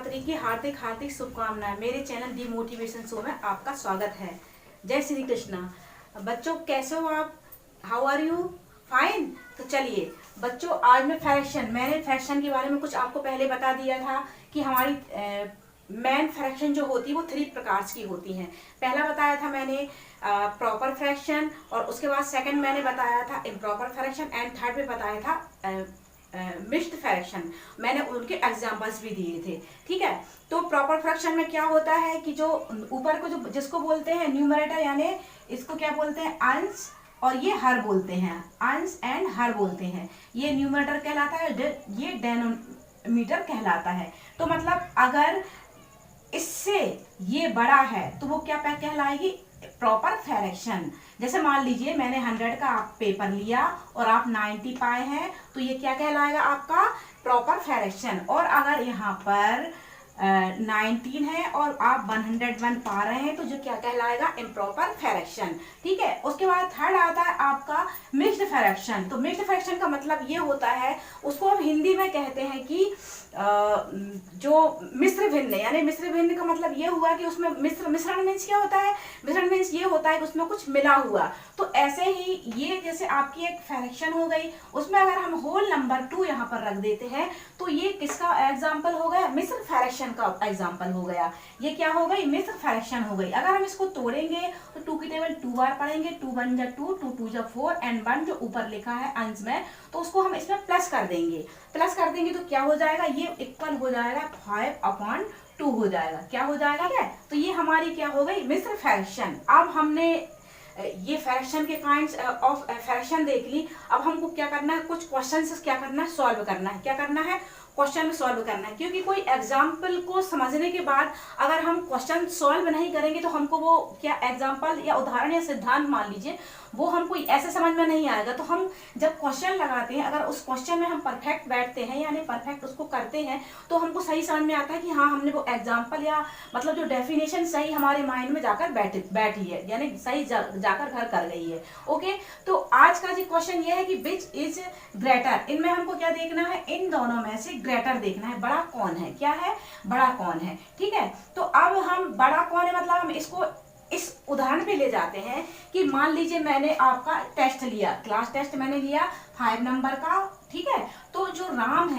नवरात्रि की हार्दिक हार्दिक शुभकामनाएं। मेरे चैनल डी मोटिवेशन शो में आपका स्वागत है। जय श्री कृष्णा। बच्चों कैसे हो आप? How are you? फाइन। तो चलिए बच्चों, आज मैंने फ्रैक्शन के बारे में कुछ आपको पहले बता दिया था कि हमारी मेन फ्रैक्शन जो होती है वो 3 प्रकार की होती हैं। पहला बताया था मैंने प्रॉपर फ्रैक्शन, और उसके बाद सेकंड मैंने बताया था इम्प्रॉपर फ्रैक्शन, एंड थर्ड में बताया था मिक्स्ड फ्रैक्शन। मैंने उनके एग्जांपल्स भी दिए थे। ठीक है, तो प्रॉपर फ्रैक्शन में क्या होता है कि जो ऊपर को जो जिसको बोलते हैं न्यूमरेटर, यानी इसको क्या बोलते हैं अंश, और ये हर बोलते हैं, अंश एंड हर बोलते हैं। ये न्यूमरेटर कहलाता है, ये डेनोमीटर कहलाता है। तो मतलब अगर इससे ये बड़ा है तो वो क्या कहलाएगी? Proper fraction. जैसे मान लीजिए मैंने 100 का आप पेपर लिया और आप 90 पाए हैं, तो ये क्या कहलाएगा? आपका प्रॉपर फ्रैक्शन। और अगर यहाँ पर 19 है और आप 101 पा रहे हैं, तो जो क्या कहलाएगा? Improper fraction. ठीक है, उसके बाद थर्ड आता है आपका मिक्स्ड फ्रैक्शन। तो मिक्स्ड फ्रैक्शन का मतलब ये होता है, उसको हम हिंदी में कहते हैं कि जो मिश्र भिन्न, यानी मिश्र भिन्न का मतलब ये हुआ कि उसमें मिश्रण मीन्स क्या होता है? मिश्रण मीन्स ये होता है कि उसमें कुछ मिला हुआ। तो ऐसे ही ये जैसे आपकी एक फ्रैक्शन हो गई, उसमें अगर हम होल नंबर 2 यहाँ पर रख देते हैं, तो ये किसका एग्जाम्पल हो गया? मिश्र फ्रैक्शन का एग्जाम्पल हो गया। ये क्या हो गई? मिश्र फ्रैक्शन हो गई। अगर हम इसको तोड़ेंगे तो 2 की टेबल 2 बार पढ़ेंगे, 2 1 जा 2, 2 2 जा 4, एंड 1 जो ऊपर लिखा है अंश में, तो उसको हम इसमें प्लस कर देंगे। प्लस कर देंगे तो क्या हो जाएगा? ये इक्वल हो जाएगा 5/2 हो जाएगा। क्या हो जाएगा? क्या? तो ये हमारी क्या हो गई? मिश्र फ्रैक्शन। अब हमने ये फ्रैक्शन के काइंड्स ऑफ फ्रैक्शन देख ली। अब हमको क्या करना है? कुछ क्वेश्चंस क्या करना है? सॉल्व करना है। क्या करना है? क्वेश्चन सॉल्व करना है। क्योंकि कोई एग्जाम्पल को समझने के बाद अगर हम क्वेश्चन सॉल्व नहीं करेंगे तो हमको वो क्या एग्जाम्पल या उदाहरण या सिद्धांत मान लीजिए, वो हमको ऐसे समझ में नहीं आएगा। तो हम जब क्वेश्चन लगाते हैं, अगर उस क्वेश्चन में हम परफेक्ट बैठते हैं, यानी परफेक्ट उसको करते हैं, तो हमको सही समझ में आता है कि हाँ, हमने वो एग्जाम्पल या मतलब जो डेफिनेशन सही हमारे माइंड में जाकर बैठी है, यानी सही जाकर घर कर गई है। ओके, तो आज का जो क्वेश्चन ये है कि विच इज ग्रेटर। इनमें हमको क्या देखना है? इन दोनों में से ग्रेटर देखना है। बड़ा कौन है? क्या है? बड़ा कौन है। ठीक है, तो अब हम बड़ा कौन है मतलब हम इसको इस उदाहरण पे ले जाते हैं कि मान लीजिए मैंने आपका टेस्ट लिया, क्लास टेस्ट मैंने लिया 5 नंबर का। ठीक है, तो जो राम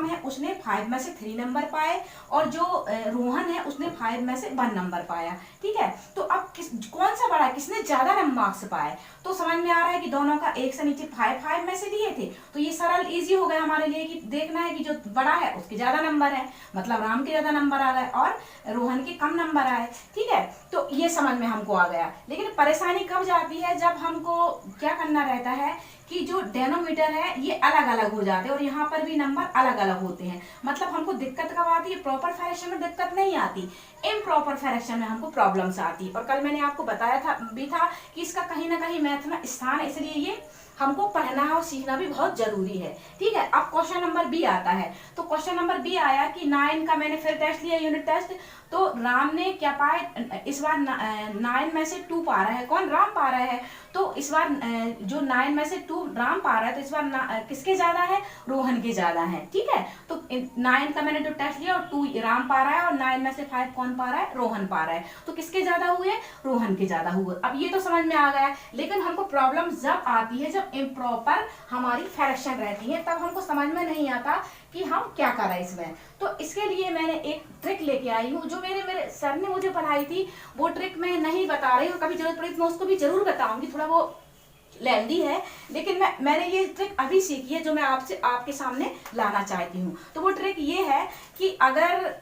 है उसने 5 में से 3 नंबर पाए, और जो रोहन है उसने 5 में से 1 नंबर पाया। ठीक है, तो अब कौन सा बड़ा है? किसने ज्यादा नंबर मार्क्स पाए? तो समझ में आ रहा है कि दोनों का एक से नीचे 5 में से लिए थे, तो ये सरल इजी हो गया हमारे लिए कि देखना है कि जो बड़ा है उसके ज्यादा नंबर है, मतलब राम के ज्यादा नंबर आ गए और रोहन के कम नंबर आए। ठीक है, तो ये समझ में हमको आ गया। लेकिन परेशानी कब जाती है? जब हमको क्या करना रहता है कि जो डेनोमीटर है ये अलग अलग हो जाते हैं और यहाँ पर भी नंबर अलग अलग होते हैं। मतलब हमको दिक्कत कब आती है? प्रॉपर फ्रैक्शन में दिक्कत नहीं आती, इम्प्रॉपर फ्रैक्शन में हमको प्रॉब्लम्स आती। और कल मैंने आपको बताया था कि इसका कहीं ना कहीं मैथ में स्थान है, इसलिए ये हमको पढ़ना और सीखना भी बहुत जरूरी है। ठीक है, अब क्वेश्चन नंबर बी आता है। तो क्वेश्चन नंबर बी आया कि 9 का मैंने फिर टेस्ट लिया, यूनिट टेस्ट। तो राम ने क्या पाए? इस बार 9 में से 2 पा रहा है। कौन? राम पा रहा है। तो इस बार जो 9 में से 2 राम पा रहा है, तो इस बार किसके ज्यादा है? रोहन के ज्यादा है। ठीक है, तो 9 का मैंने जो टेस्ट लिया और 2 राम पा रहा है, और 9 में से 5 कौन पा रहा है? रोहन पा रहा है। तो किसके ज्यादा हुए? रोहन के ज्यादा हुए। अब ये तो समझ में आ गया। लेकिन हमको प्रॉब्लम जब आती है, जब इम्प्रॉपर हमारी फ्रैक्शन रहती है, तब हमको समझ में नहीं आता कि हम क्या करें इसमें। तो इसके लिए मैंने एक ट्रिक लेके आई हूँ, जो मेरे सर ने मुझे पढ़ाई थी। वो ट्रिक मैं नहीं बता रही हूँ, कभी जरूरत पड़ी तो मैं उसको भी जरूर बताऊंगी, थोड़ा वो लेंदी है, लेकिन मैंने ये ट्रिक अभी सीखी है जो मैं आपके सामने लाना चाहती हूँ। तो वो ट्रिक ये है कि अगर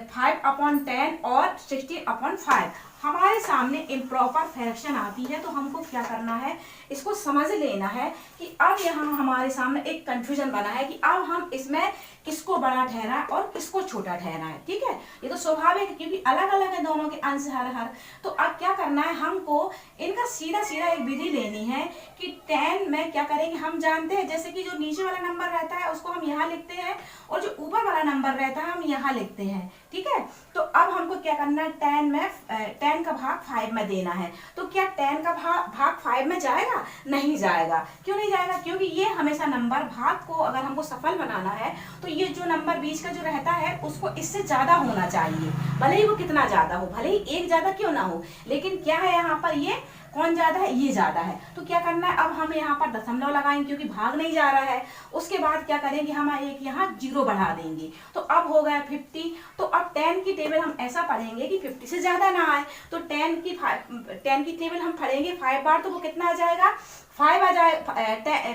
5/10 और 16/5 हमारे सामने इम्प्रॉपर फ्रैक्शन आती है, तो हमको क्या करना है? इसको समझ लेना है कि अब यहाँ हमारे सामने एक कंफ्यूजन बना है कि अब हम इसमें किसको बड़ा ठहरा और किसको छोटा ठहरा है। ठीक है, ये तो स्वाभाविक है क्योंकि अलग अलग है दोनों के अंश हर। तो अब क्या करना है? हमको इनका सीधा सीधा एक विधि लेनी है कि 10 में क्या करेंगे? हम जानते हैं जैसे कि जो नीचे वाला नंबर रहता है उसको हम यहाँ लिखते हैं, और जो ऊपर वाला नंबर रहता है हम यहाँ लिखते हैं। ठीक है, तो अब हमको क्या करना है? 10 10 का भाग 5 में देना है। तो क्या 10 का भाग 5 में जाएगा? नहीं जाएगा। क्यों नहीं जाएगा? क्योंकि ये हमेशा नंबर भाग को अगर हमको सफल बनाना है तो ये जो नंबर बीच का जो रहता है उसको इससे ज्यादा होना चाहिए, भले ही वो कितना ज्यादा हो, भले ही एक ज्यादा क्यों ना हो, लेकिन क्या है यहाँ पर ये कौन ज्यादा है? ये ज्यादा है। तो क्या करना है, अब हम यहाँ पर दशमलव लगाएंगे क्योंकि भाग नहीं जा रहा है। उसके बाद क्या करेंगे, हम एक यहाँ 0 बढ़ा देंगे, तो अब हो गया 50। तो अब 10 की टेबल हम ऐसा पढ़ेंगे कि 50 से ज्यादा ना आए। तो 10 की टेबल हम पढ़ेंगे 5 बार, तो वो कितना आ जाएगा? 5 आ जाए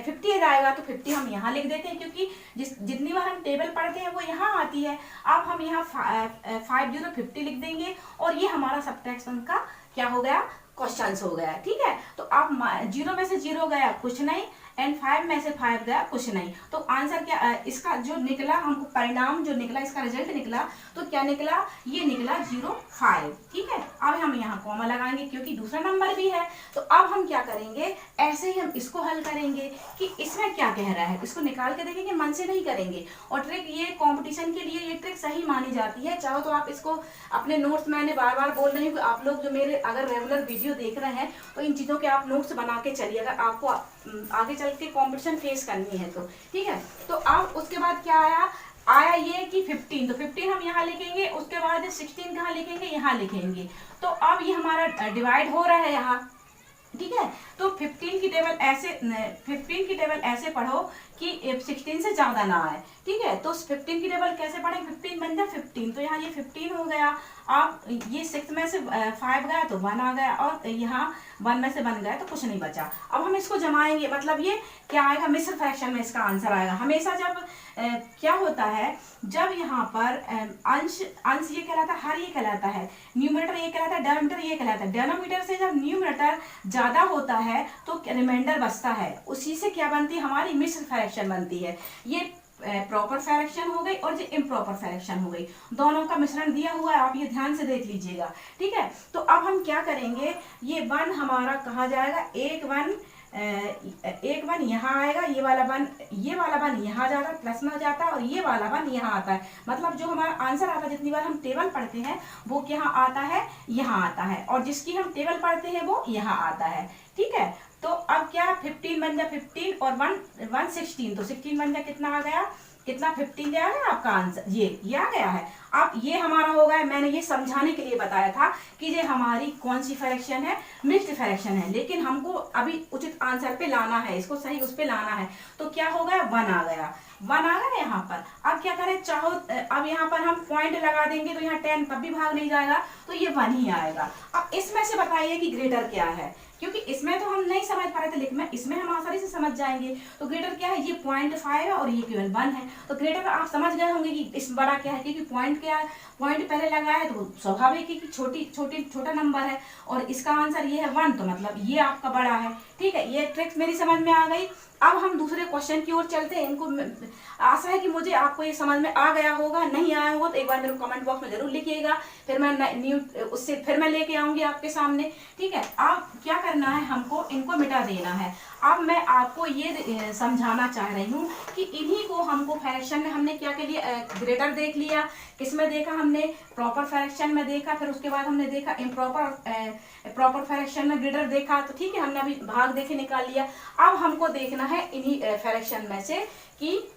50 आ जाएगा। तो 50 हम यहाँ लिख देते हैं क्योंकि जितनी बार हम टेबल पढ़ते हैं वो यहाँ आती है। अब हम यहाँ 50 लिख देंगे और ये हमारा सब्ट्रैक्शन का क्या हो गया? क्वेश्चन हो गया। ठीक है, तो अब 0 में से 0 गया कुछ नहीं, एंड 5 में से 5 गया कुछ नहीं। तो आंसर क्या इसका जो निकला, हमको परिणाम जो निकला, इसका रिजल्ट निकला, तो क्या निकला? ये निकला 05। ठीक है, अब हम यहाँ कॉमा लगाएंगे क्योंकि दूसरा नंबर भी है। तो अब हम क्या करेंगे, ऐसे ही हम इसको हल करेंगे कि इसमें क्या कह रहा है, इसको निकाल के देखेंगे, मन से नहीं करेंगे। और ट्रिक ये कंपटीशन के लिए ये ट्रिक सही मानी जाती है। चाहो तो आप इसको अपने नोट्स, मैंने बार बार बोल रही हूँ, आप लोग जो मेरे अगर रेगुलर वीडियो देख रहे हैं तो इन चीजों के आप नोट्स बना के चलिए, अगर आपको आगे चल के कंपटीशन फेस करनी है तो। ठीक है, तो अब उसके बाद क्या आया ये कि 15, तो 15 हम यहाँ लिखेंगे, उसके बाद 16 कहाँ लिखेंगे? यहाँ लिखेंगे। तो अब ये हमारा डिवाइड हो रहा है यहाँ। ठीक है, तो 15 की टेबल ऐसे पढ़ो कि 16 से ज्यादा ना आए। ठीक है, तो 15 की टेबल कैसे पढ़े? 15 बन जाए 15, तो यहाँ ये 15 हो गया। अब ये 6 में से 5 गया तो 1 आ गया, और यहाँ 1 में से 1 गया तो कुछ नहीं बचा। अब हम इसको जमाएंगे, मतलब ये क्या आएगा? मिश्र फ्रैक्शन में इसका आंसर आएगा। हमेशा जब क्या होता है, जब यहाँ पर अंश ये कहलाता है, हर ये कहलाता है, न्यूमरेटर ये कहलाता है, डेनोमिनेटर ये कहलाता है। डेनोमिनेटर से जब न्यूमरेटर ज्यादा होता है तो रिमाइंडर बचता है, उसी से क्या बनती है? हमारी मिश्र फ्रैक्शन बनती है। ये प्रॉपर फ्रैक्शन हो गई और जो इम्प्रॉपर फ्रैक्शन हो गई, दोनों का मिश्रण दिया हुआ है, आप ये ध्यान से देख लीजिएगा। ठीक है, तो अब हम क्या करेंगे, ये 1 हमारा कहाँ जाएगा? एक 1 यहाँ आएगा, ये वाला 1 यहाँ जाता है, प्लस में हो जाता है, और ये वाला 1 यहाँ आता है। मतलब जो हमारा आंसर आता है, जितनी बार हम टेबल पढ़ते हैं वो क्या आता है? यहाँ आता है, और जिसकी हम टेबल पढ़ते हैं वो यहाँ आता है। ठीक है, तो अब क्या 15 बन जाए 15 और 1 16, तो 16 बन जाए कितना आ गया? कितना? 15 आ गया आपका आंसर, ये आ गया है। अब ये हमारा हो गया, मैंने ये समझाने के लिए बताया था कि ये हमारी कौन सी फ्रैक्शन है? मिक्स्ड फ्रैक्शन है, लेकिन हमको अभी उचित आंसर पे लाना है, इसको सही उस पे लाना है। तो क्या हो गया? 1 आ गया, 1 आ गया यहाँ पर। अब क्या करें, चाहो अब यहाँ पर हम पॉइंट लगा देंगे तो यहाँ 10 तब भी भाग नहीं जाएगा, तो ये 1 ही आएगा। अब इसमें से बताइए कि ग्रेटर क्या है, क्योंकि इसमें तो हम नहीं समझ पा रहे थे, लेकिन इसमें हम आसानी से समझ जाएंगे। तो ग्रेटर क्या है? ये 0.5 है और ये केवल 1 है। तो ग्रेटर आप समझ गए होंगे कि इस बड़ा क्या है, क्योंकि पॉइंट क्या है, पॉइंट पहले लगा है तो स्वाभाविक है कि छोटा नंबर है, और इसका आंसर ये है 1, तो मतलब ये आपका बड़ा है। ठीक है, ये ट्रिक्स मेरी समझ में आ गई। अब हम दूसरे क्वेश्चन की ओर चलते हैं। इनको आशा है कि मुझे आपको ये समझ में आ गया होगा, नहीं आया होगा तो एक बार मेरे कमेंट बॉक्स में जरूर लिखिएगा, फिर मैं लेके आऊंगी आपके सामने। ठीक है, अब क्या करना है, हमको इनको मिटा देना है। अब मैं आपको ये समझाना चाह रही हूँ कि इन्हीं को हमको फ्रैक्शन में हमने क्या के लिए ग्रेटर देख लिया, किसमें देखा हमने? प्रॉपर फ्रैक्शन में देखा, फिर उसके बाद हमने देखा प्रॉपर फ्रैक्शन में ग्रेटर देखा। तो ठीक है, हमने अभी भाग देखे निकाल लिया। अब हमको देखना है इन्हीं फ्रैक्शन में से कि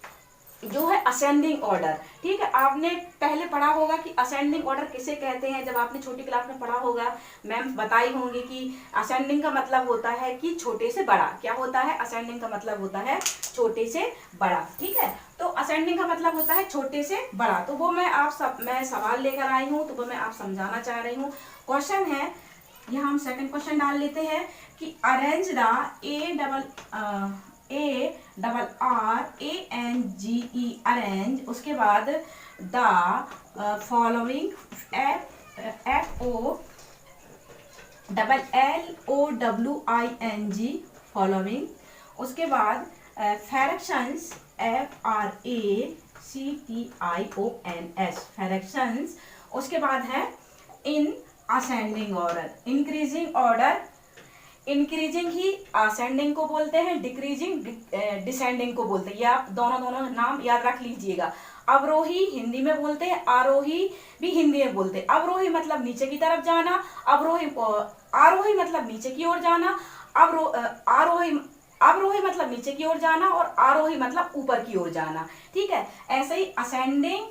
जो है असेंडिंग ऑर्डर। ठीक है, आपने पहले पढ़ा होगा कि असेंडिंग ऑर्डर किसे कहते हैं, जब आपने छोटी क्लास में पढ़ा होगा, मैम बताई होंगी कि असेंडिंग का मतलब होता है कि छोटे से बड़ा। क्या होता है? असेंडिंग का मतलब होता है छोटे से बड़ा। ठीक है, तो असेंडिंग का मतलब होता है छोटे से बड़ा। तो वो मैं सवाल लेकर आई हूँ, तो वो मैं आप समझाना चाह रही हूँ। क्वेश्चन है, यहाँ हम सेकंड क्वेश्चन डाल लेते हैं कि अरेंज द ARRANGE अरेंज, उसके बाद द फॉलोइंग FOLLOWING फॉलोइंग, उसके बाद फ्रैक्शंस FRACTIONS फ्रैक्शंस, उसके बाद है in ascending order. Increasing order, increasing he ascending को बोलते हैं, डिक्रीजिंग डिसेंडिंग को बोलते हैं। ये आप दोनों नाम याद रख लीजिएगा। अवरोही हिंदी में बोलते हैं, आरोही भी हिंदी में बोलते हैं। अवरोही मतलब नीचे की तरफ जाना, आरोही मतलब नीचे की ओर जाना, अवरोही मतलब नीचे की ओर जाना, और आरोही मतलब ऊपर की ओर जाना। ठीक है, ऐसे ही असेंडिंग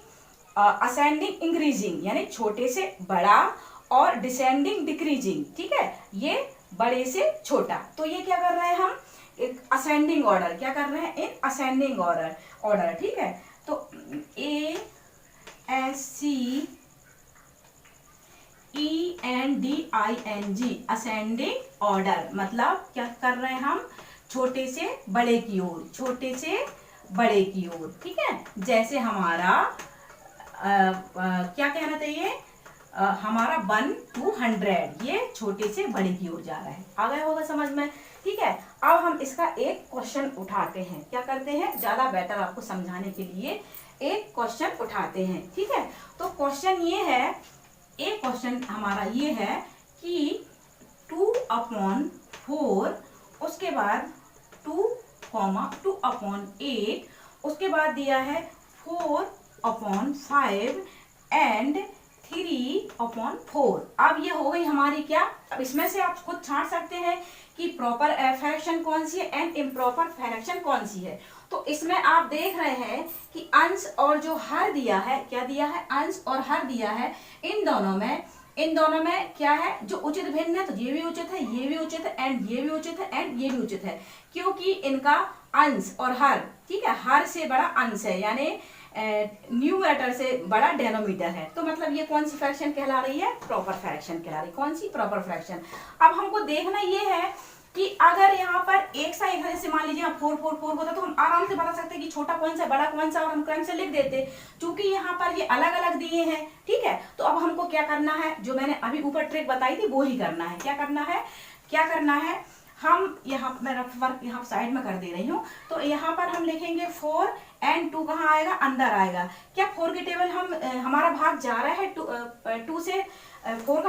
इंक्रीजिंग यानी छोटे से बड़ा, और डिसेंडिंग डिक्रीजिंग। ठीक है, ये बड़े से छोटा। तो ये क्या कर रहे हैं हम, एक असेंडिंग ऑर्डर क्या कर रहे हैं, इन असेंडिंग ऑर्डर। ठीक है, तो ASCENDING असेंडिंग ऑर्डर मतलब क्या कर रहे हैं हम, छोटे से बड़े की ओर, छोटे से बड़े की ओर। ठीक है, जैसे हमारा क्या कहना चाहिए, हमारा 1 to 100 ये छोटे से बड़े की ओर जा रहा है। आ गया होगा समझ में। ठीक है, अब हम इसका एक क्वेश्चन उठाते हैं। क्या करते हैं, ज्यादा बेटर आपको समझाने के लिए एक क्वेश्चन उठाते हैं। ठीक है, तो क्वेश्चन ये है, एक क्वेश्चन हमारा ये है कि 2/4, उसके बाद 2,2/8, उसके बाद दिया है 4/5 एंड 3/4। अब ये हो गई हमारी क्या, अब इसमें से आप खुद छांट सकते हैं कि प्रॉपर फ्रैक्शन कौन सी है एंड इम्प्रॉपर फ्रैक्शन कौन सी है। तो इसमें आप देख रहे हैं कि अंश और जो हर दिया है, क्या दिया है, अंश और हर दिया है। इन दोनों में क्या है, जो उचित भिन्न है, तो ये भी उचित है, ये भी उचित है, एंड ये भी उचित है, एंड ये भी उचित है, क्योंकि इनका अंश और हर, ठीक है, हर से बड़ा अंश है, यानी न्यूमरेटर से बड़ा डेनोमीटर है। तो मतलब ये कौन सी फ्रैक्शन कहला रही है, प्रॉपर फ्रैक्शन कहला रही है। कौन सी, प्रॉपर फ्रैक्शन। अब हमको देखना ये है कि अगर यहाँ पर एक सा एक है, जैसे मान लीजिए 4 होता तो हम आराम से बता सकते हैं कि छोटा कौन सा बड़ा कौन सा, और हम क्रम से लिख देते। चूंकि यहाँ पर ये अलग अलग दिए हैं, ठीक है, तो अब हमको क्या करना है, जो मैंने अभी ऊपर ट्रिक बताई थी वो ही करना है। क्या करना है, हम यहाँ मैं रफ वर्क यहाँ साइड में कर दे रही हूँ। तो यहाँ पर हम लिखेंगे 4 एंड 2 कहाँ आएगा, अंदर आएगा। क्या 4 के टेबल हमारा भाग जा रहा है 2 से, 4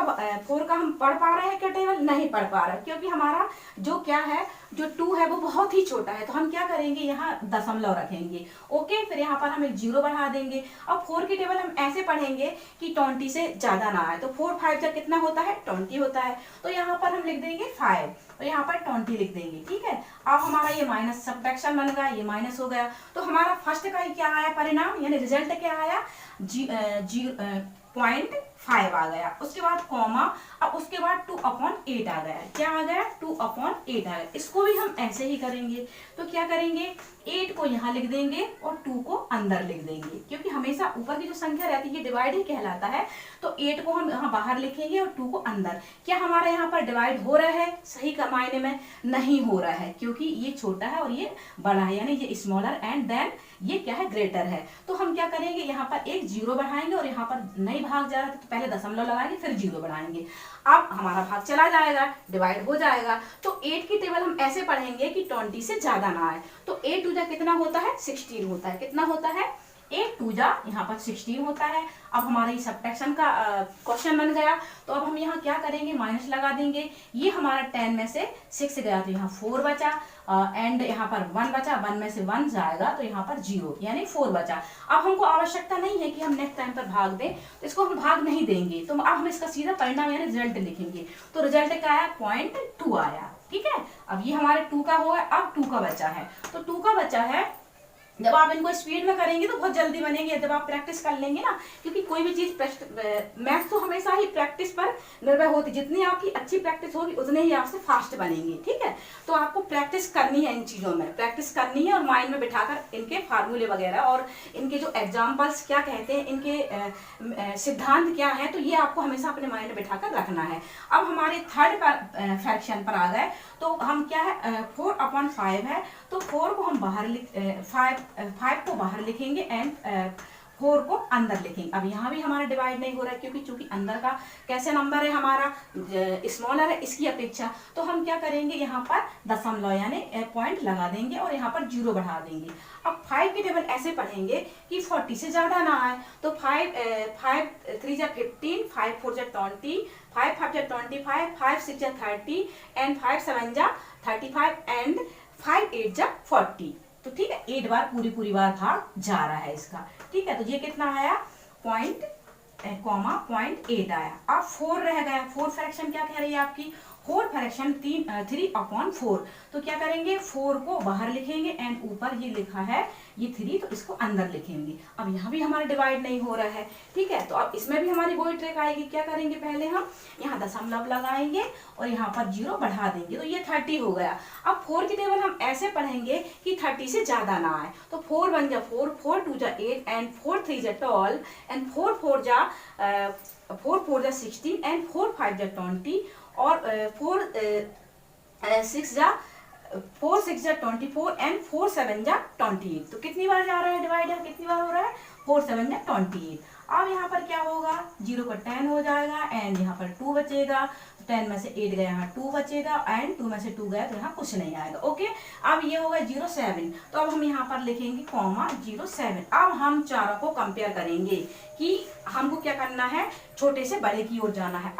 का हम पढ़ पा रहे हैं क्या टेबल, नहीं पढ़ पा रहे, क्योंकि हमारा जो क्या है, जो 2 है वो बहुत ही छोटा है। तो हम क्या करेंगे, यहाँ दशमलव रखेंगे। ओके, फिर यहाँ पर हम एक 0 बढ़ा देंगे। अब 4 की टेबल हम ऐसे पढ़ेंगे कि 20 से ज्यादा ना आए। तो 4 5 जब कितना होता है, 20 होता है। तो यहाँ पर हम लिख देंगे 5, तो यहाँ पर 20 लिख देंगे। ठीक है, अब हमारा ये माइनस सब्ट्रैक्शन बन गया, ये माइनस हो गया। तो हमारा फर्स्ट का ही क्या आया परिणाम, यानी रिजल्ट क्या आया, 0.5 आ गया। उसके बाद कॉमा, अब उसके बाद 2/8 आ गया। क्या आ गया, 2/8 आ गया। इसको भी हम ऐसे ही करेंगे। तो क्या करेंगे, 8 को यहाँ लिख देंगे और 2 को अंदर लिख देंगे, क्योंकि हमेशा ऊपर की जो संख्या रहती है ये डिवाइड ही कहलाता है। तो 8 को हम यहाँ बाहर लिखेंगे और 2 को अंदर। क्या हमारा यहाँ पर डिवाइड हो रहा है, सही का मायने में नहीं हो रहा है, क्योंकि ये छोटा है और ये बड़ा है, यानी ये स्मॉलर एंड देन ये क्या है, ग्रेटर है। तो हम क्या करेंगे, यहाँ पर एक 0 बढ़ाएंगे, और यहाँ पर नहीं भाग जा रहा था तो पहले दशमलव लगाएंगे, फिर 0 बढ़ाएंगे। अब हमारा भाग चला जाएगा, डिवाइड हो जाएगा। तो 8 की टेबल हम ऐसे पढ़ेंगे कि 20 से ज्यादा ना आए। तो 8 2 जा कितना होता है, 16 होता है। कितना होता है, 8 2 जा यहाँ पर 16 होता है। अब हमारा ये सब्ट्रैक्शन का क्वेश्चन बन गया। तो अब हम यहाँ क्या करेंगे, माइनस लगा देंगे। ये हमारा 10 में से 6 गया, तो यहाँ 4 बचा, एंड यहाँ पर 1 बचा, 1 में से 1 जाएगा तो यहाँ पर 0, यानी 4 बचा। अब हमको आवश्यकता नहीं है कि हम नेक्स्ट टाइम पर भाग दें, तो इसको हम भाग नहीं देंगे। तो अब हम इसका सीधा परिणाम यानी रिजल्ट लिखेंगे। तो रिजल्ट क्या आया, 0.2 आया। ठीक है, अब ये हमारे 2 का हुआ, अब 2 का बचा है। तो 2 का बचा है, जब आप इनको स्पीड में करेंगे तो बहुत जल्दी बनेंगे, जब आप प्रैक्टिस कर लेंगे ना, क्योंकि कोई भी चीज मैथ्स तो हमेशा ही प्रैक्टिस पर निर्भर होती, जितनी आपकी अच्छी प्रैक्टिस होगी उतने ही आपसे फास्ट बनेंगे। ठीक है, तो आपको प्रैक्टिस करनी है, इन चीजों में प्रैक्टिस करनी है, और माइंड में बिठाकर इनके फार्मूले वगैरह और इनके जो एग्जाम्पल्स क्या कहते हैं, इनके सिद्धांत क्या है, तो ये आपको हमेशा अपने माइंड में बिठाकर रखना है। अब हमारे थर्ड फ्रैक्शन पर आ गए। तो हम क्या है, 4/5 है, तो 4 को हम बाहर 5 को बाहर लिखेंगे एंड 4 को अंदर लिखेंगे। अब यहाँ भी हमारा डिवाइड नहीं हो रहा है, क्योंकि चूंकि अंदर का कैसे नंबर है हमारा, स्मॉलर है इसकी अपेक्षा। तो हम क्या करेंगे, यहाँ पर दशमलव यानी पॉइंट लगा देंगे और यहाँ पर 0 बढ़ा देंगे। अब 5 की टेबल ऐसे पढ़ेंगे कि 40 से ज्यादा ना आए। तो 5 3 जा 15, 5 4 जा 20, 5 5 जा 25, 5 6 जा 30 एंड 5 7 जा 35 एंड 5 8 जा 40। तो ठीक है, 8 बार पूरी बार भाग जा रहा है इसका। ठीक है, तो ये कितना आया, 0.8 आया। अब 4 रह गया। 4 फ्रैक्शन क्या कह रही है आपकी, 4 फ्रैक्शन 3/4। तो क्या करेंगे, 4 को बाहर लिखेंगे एंड ऊपर ये लिखा है ये 3, तो इसको अंदर लिखेंगे। अब यहाँ भी हमारा डिवाइड नहीं हो रहा है। ठीक है, तो अब इसमें भी हमारी वही ट्रिक आएगी। क्या करेंगे, पहले हम यहाँ दशमलव लगाएंगे और यहाँ पर 0 बढ़ा देंगे, तो ये 30 हो गया। अब 4 की टेबल हम ऐसे पढ़ेंगे कि 30 से ज्यादा ना आए। तो 4 1 जा 4, 4 2 जा 8 एंड 4 3 जा 12 एंड 4 4 जा 16 एंड 4 5 जा 20 और 4 6 जा 24 एंड 4 7 जा 28। तो कितनी बार जा रहा है डिवाइड, कितनी बार हो रहा है, 4 7 जा 28। अब यहाँ पर क्या होगा, 0 का 10 हो जाएगा एंड यहाँ पर 2 बचेगा। 10 में से 8 गया, यहाँ 2 बचेगा एंड 2 में से 2 गया तो यहाँ कुछ नहीं आएगा। ओके, अब ये होगा 0 7। तो अब हम यहाँ पर लिखेंगे कॉमा 0 7। अब हम चारों को कंपेयर करेंगे कि हमको क्या करना है, छोटे से बड़े की ओर जाना है।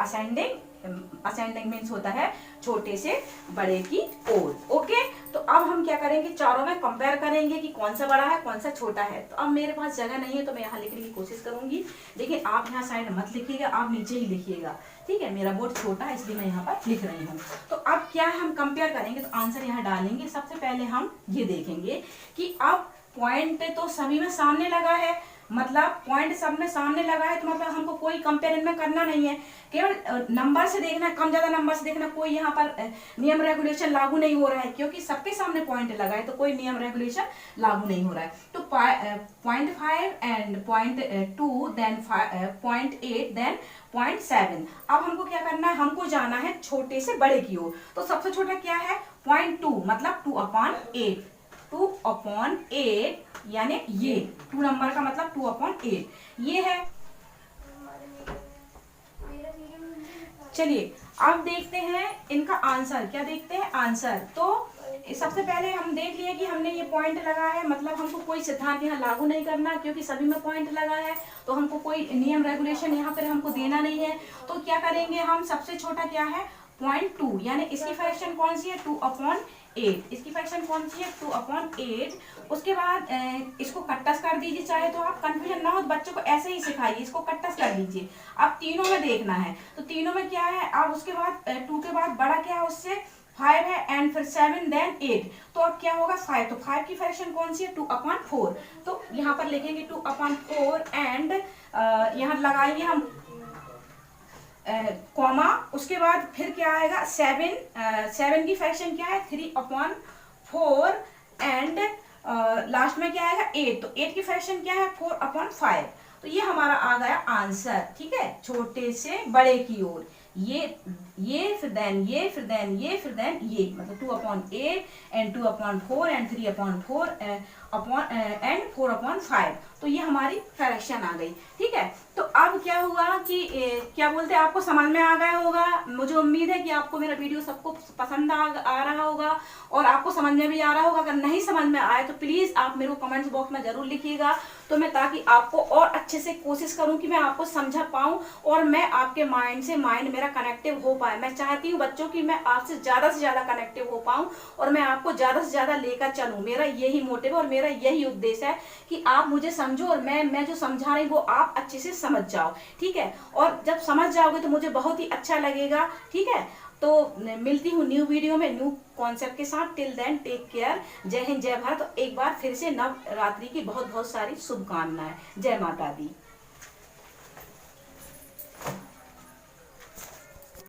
असेंडिंग मीन्स होता है छोटे से बड़े की ओर। ओके, तो अब हम क्या करेंगे, चारों में कंपेयर करेंगे कि कौन सा बड़ा है कौन सा छोटा है। तो अब मेरे पास जगह नहीं है तो मैं यहाँ लिखने की कोशिश करूंगी, लेकिन आप यहाँ साइड मत लिखिएगा, आप नीचे ही लिखिएगा। ठीक है, मेरा बोर्ड छोटा है इसलिए मैं यहाँ पर लिख रही हूँ। तो अब क्या है, हम कंपेयर करेंगे तो आंसर यहाँ डालेंगे। सबसे पहले हम ये देखेंगे कि अब पॉइंट तो सभी में सामने लगा है, मतलब पॉइंट सब में सामने लगा है, तो मतलब हमको कोई कंपेरिजन में करना नहीं है, केवल नंबर से देखना, कम ज्यादा नंबर से देखना। कोई यहाँ पर नियम रेगुलेशन लागू नहीं हो रहा है, क्योंकि सबके सामने पॉइंट लगा है तो कोई नियम रेगुलेशन लागू नहीं हो रहा है। तो 0.5 एंड 0.2 देन 0.8 देन 0.7। अब हमको क्या करना है, हमको जाना है छोटे से बड़े की ओर। तो सबसे छोटा क्या है, 0.2 मतलब 2/8। 2/8 यानी ये 2 नंबर का मतलब 2/8 ये है। चलिए अब देखते हैं इनका आंसर। क्या देखते हैं, आंसर। तो सबसे पहले हम देख लिए कि हमने ये पॉइंट लगा है, मतलब हमको कोई सिद्धांत यहाँ लागू नहीं करना, क्योंकि सभी में पॉइंट लगा है तो हमको कोई नियम रेगुलेशन यहाँ पर हमको देना नहीं है। तो क्या करेंगे हम, सबसे छोटा क्या है 0.2 यानी इसकी फ्रैक्शन कौन सी है, 2/8। इसकी फ्रैक्शन कौन सी है, 2/8। उसके बाद इसको कट्टस कर दीजिए, चाहे तो आप कंफ्यूजन ना हो तो बच्चों को ऐसे ही सिखाइए, इसको कट्टस कर दीजिए। अब तीनों में देखना है, तो तीनों में क्या है, अब उसके बाद 2 के बाद बड़ा क्या है उससे 5 है एंड फिर 7 देन 8। तो अब क्या होगा 5। तो 5 की फ्रैक्शन कौन सी है, 2/4। तो यहाँ पर लिखेंगे 2/4 एंड यहाँ लगाएंगे हम कॉमा। उसके बाद फिर क्या आएगा 7 की फ्रैक्शन क्या है 3/4 एंड लास्ट में क्या आएगा 8। तो 8 की फ्रैक्शन क्या है 4/5। तो ये हमारा आ गया आंसर। ठीक है, छोटे से बड़े की ओर ये फिर देन ये फिर देन ये फिर देन ये, मतलब 2/8 एंड 2/4 एंड 3/4 एंड 4/5। तो ये हमारी फ्रैक्शन आ गई। ठीक है, तो अब क्या हुआ कि क्या बोलते हैं, आपको समझ में आ गया होगा। मुझे उम्मीद है कि आपको मेरा वीडियो सबको पसंद आ रहा होगा और आपको समझ में भी आ रहा होगा। अगर नहीं समझ में आए तो प्लीज आप मेरे को कमेंट्स बॉक्स में जरूर लिखिएगा, तो मैं ताकि आपको और अच्छे से कोशिश करूं कि मैं आपको समझा पाऊं और मैं आपके माइंड से माइंड मेरा कनेक्टिव हो पाए। मैं चाहती हूं बच्चों की मैं आपसे से ज्यादा कनेक्टिव हो पाऊं और मैं आपको ज्यादा से ज्यादा लेकर चलूं। मेरा यही मोटिव है और मेरा यही उद्देश्य है कि आप मुझे समझो और मैं जो समझा रही वो आप अच्छे से समझ जाओ। ठीक है, और जब समझ जाओगे तो मुझे बहुत ही अच्छा लगेगा। ठीक है, तो मिलती हूँ न्यू वीडियो में न्यू कॉन्सेप्ट के साथ। Till then take care. जय हिंद, जय भारत। एक बार फिर से नवरात्रि की बहुत बहुत सारी शुभकामनाएं। जय माता दी।